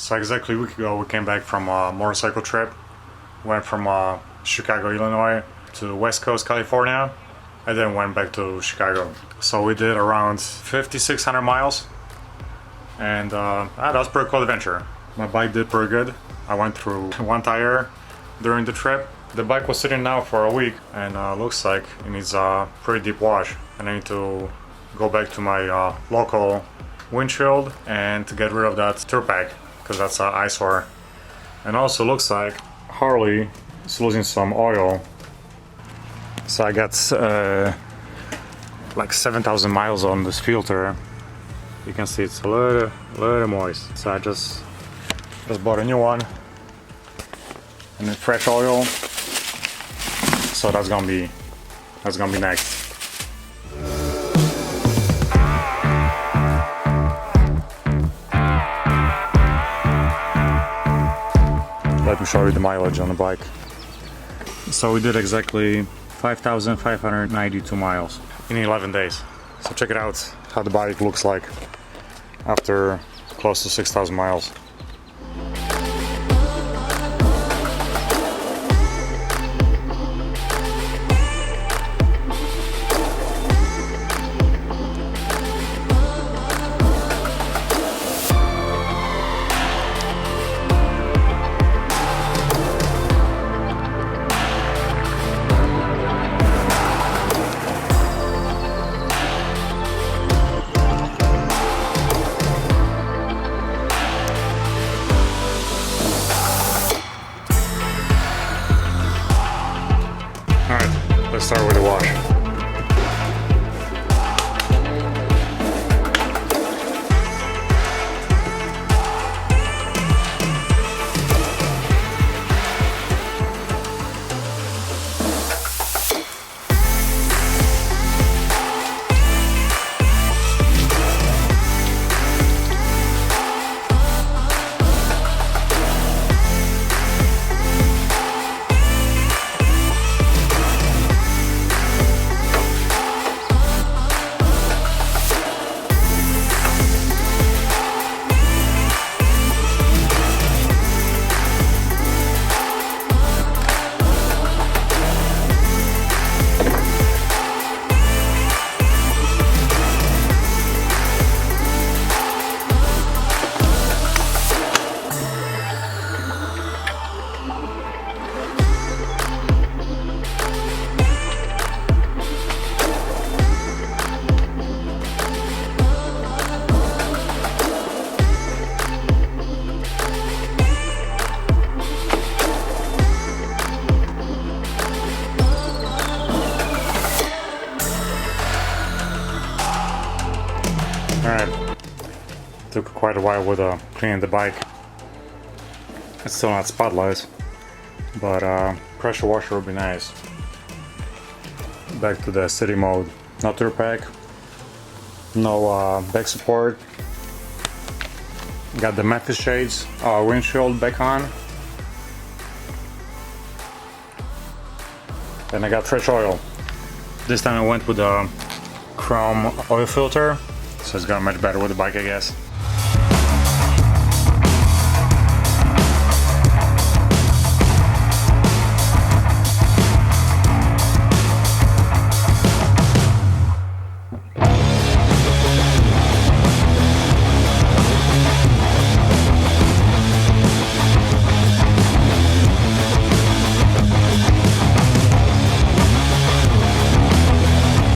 So exactly a week ago we came back from a motorcycle trip. Went from Chicago, Illinois to West Coast, California, and then went back to Chicago. So we did around 5,600 miles, and that was a pretty cool adventure. My bike did pretty good. I went through one tire during the trip. The bike was sitting now for a week, and looks like it needs a pretty deep wash. And I need to go back to my local windshield and to get rid of that tour pack, because that's an eyesore. And also looks like Harley is losing some oil. So I got like 7,000 miles on this filter. You can see it's a little moist. So I just bought a new one and then fresh oil. So that's gonna be next. Let me show you the mileage on the bike. So we did exactly 5,592 miles in 11 days. So check it out how the bike looks like after close to 6,000 miles. Let's start with the wash. Alright, took quite a while with cleaning the bike. It's still not spotless, but pressure washer would be nice. Back to the city mode. No tour pack, no back support. Got the Memphis shades windshield back on. Then I got fresh oil. This time I went with a chrome oil filter. So it's gonna match better with the bike, I guess.